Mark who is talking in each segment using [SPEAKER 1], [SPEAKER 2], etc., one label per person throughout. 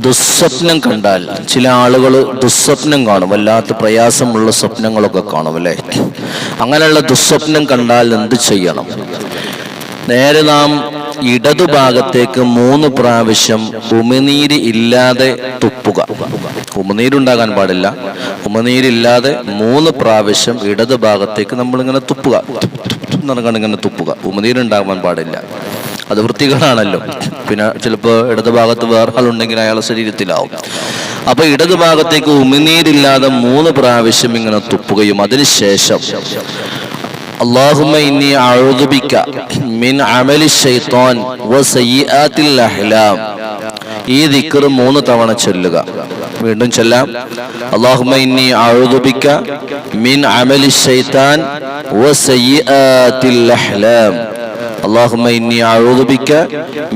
[SPEAKER 1] ദുസ്വപ്നം കണ്ടാൽ ചില ആളുകൾ ദുസ്വപ്നം കാണും, വല്ലാത്ത പ്രയാസമുള്ള സ്വപ്നങ്ങളൊക്കെ കാണും അല്ലേ. അങ്ങനെയുള്ള ദുസ്വപ്നം കണ്ടാൽ എന്ത് ചെയ്യണം? നേരെ നാം ഇടതുഭാഗത്തേക്ക് 3 പ്രാവശ്യം ഉമിനീര് ഇല്ലാതെ തുപ്പുക. ഉമിനീരുണ്ടാകാൻ പാടില്ല. ഉമിനീരില്ലാതെ 3 പ്രാവശ്യം ഇടതുഭാഗത്തേക്ക് നമ്മളിങ്ങനെ തുപ്പുക, ഇങ്ങനെ തുപ്പുക. ഉമിനീരുണ്ടാകാൻ പാടില്ല, അത് വൃത്തികളാണല്ലോ. പിന്നെ ചിലപ്പോൾ ഇടതുഭാഗത്ത് വേറെ ആളുണ്ടെങ്കിൽ അയാളുടെ ശരീരത്തിലാവും. അപ്പൊ ഇടതുഭാഗത്തേക്ക് ഉമിനീരില്ലാതെ 3 പ്രാവശ്യം ഇങ്ങനെ തുപ്പുകയും അതിനുശേഷം അല്ലാഹുമ്മ ഇന്നി അഊദു ബിക മിൻ അമലി ശൈത്താൻ വസയ്യിആത്തിൽ അഹ്ലാം. ഈ ദിക്ർ 3 തവണ ചൊല്ലുക. വീണ്ടും ചൊല്ലാം. അല്ലാഹുമ്മ ഇന്നി അഊദു ബിക മിൻ അമലി ശൈത്താൻ വസയ്യിആത്തിൽ അഹ്ലാം. اللهم إني أعوذ بك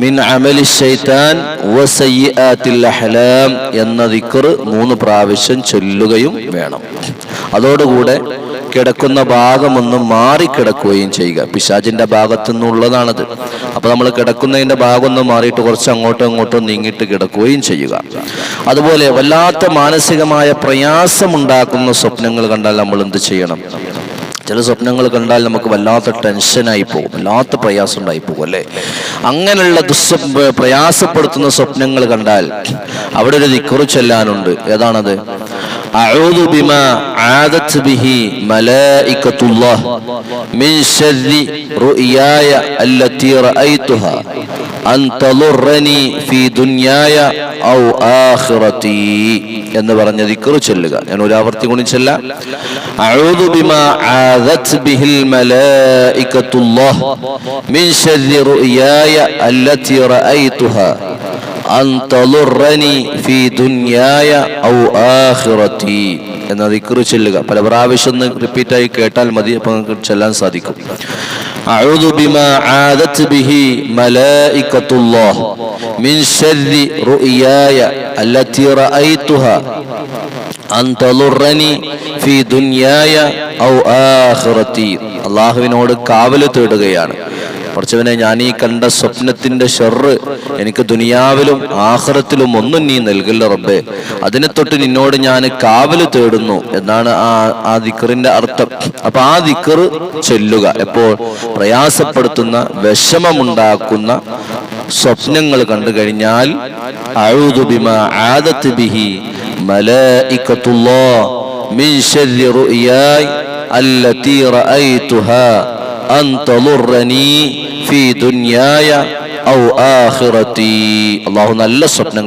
[SPEAKER 1] من عمل الشيطان وسيئات الأحلام എന്ന ദിക്ർ 3 പ്രാവശ്യം ചൊല്ലുകയും വേണം. അതോടുകൂടെ കിടക്കുന്ന ഭാഗമൊന്ന് മാറിക്കിടക്കുകയും ചെയ്യുക. പിശാചിന്റെ ഭാഗത്തു നിന്നുള്ളതാണത്. അപ്പൊ നമ്മൾ കിടക്കുന്നതിന്റെ ഭാഗം ഒന്ന് മാറിയിട്ട് കുറച്ച് അങ്ങോട്ടും ഇങ്ങോട്ടും നീങ്ങിയിട്ട് കിടക്കുകയും ചെയ്യുക. അതുപോലെ വല്ലാത്ത മാനസികമായ പ്രയാസമുണ്ടാക്കുന്ന സ്വപ്നങ്ങൾ കണ്ടാൽ നമ്മൾ എന്ത് ചെയ്യണം? ചില സ്വപ്നങ്ങൾ കണ്ടാൽ നമുക്ക് വല്ലാത്ത ടെൻഷനായി പോകും, വല്ലാത്ത പ്രയാസം ഉണ്ടായി പോകും അല്ലേ. അങ്ങനെയുള്ള പ്രയാസപ്പെടുത്തുന്ന സ്വപ്നങ്ങൾ കണ്ടാൽ അവിടെ ഒരു ദിക്ർ ചൊല്ലാനുണ്ട്. ഏതാണത്? അഊദു ബിമാ ആദത് ബിഹി മലായികത്തുല്ലാഹ് മിൻ ശർരി റുയായ അല്ലതി റഅയ്തുഹാ അൻ തളുറനി ഫീ ദുനിയായ ഔ ആഖിറതി എന്ന് പറഞ്ഞ ദിക്ർ ചൊല്ലുക. ഞാൻ ഒരു ആവർത്തി കൂടി ചൊല്ലാം. അഊദു ബിമാ ആദത് ബിഹിൽ മലായികത്തുല്ലാഹ് മിൻ ശർരി റുയായ അല്ലതി റഅയ്തുഹാ അൻ തളുറനി ഫീ ദുനിയായ ഔ ആഖിറതി എന്ന ദിക്ർ ചൊല്ലുക. പല പ്രാവശ്യം റിപ്പീറ്റായി കേട്ടാൽ മതി, അപ്പോൾ നിങ്ങൾക്ക് ചൊല്ലാൻ സാധിക്കും. അഊദു ബിമാ ആദത് ബിഹി മലായികത്തുല്ലാഹ് മിൻ ശർരി റുയായ അല്ലതി റഅയ്തുഹാ അൻ തളുറനി ഫീ ദുനിയായ ഔ ആഖിറതി. അല്ലാഹുവിനോട് കാവല് തേടുകയാണ്. കുറച്ചവനെ, ഞാൻ ഈ കണ്ട സ്വപ്നത്തിന്റെ ഷർറ് എനിക്ക് ദുനിയാവിലും ആഖിറത്തിലും ഒന്നും നീ നൽകില്ല റബ്ബേ, അതിനെ തൊട്ട് നിന്നോട് ഞാൻ കാവല് തേടുന്നു എന്നാണ് ആ ദിക്റിന്റെ അർത്ഥം. അപ്പൊ ആ ദിക്ർ ചൊല്ലുക. എപ്പോൾ? പ്രയാസപ്പെടുത്തുന്ന വിഷമമുണ്ടാക്കുന്ന സ്വപ്നങ്ങൾ കണ്ടു കഴിഞ്ഞാൽ അഊദു ബിമാ ആദത് ബിഹി മലായികത്തുല്ലാഹ് മിൻ ശർരി റുയായ അല്ലതി റഅയ്തുഹാ അൻ തളുറനി ഫീ ദുനിയായ ഔ ആഖിറതി. അല്ലാഹു നല്ല സ്വപ്നം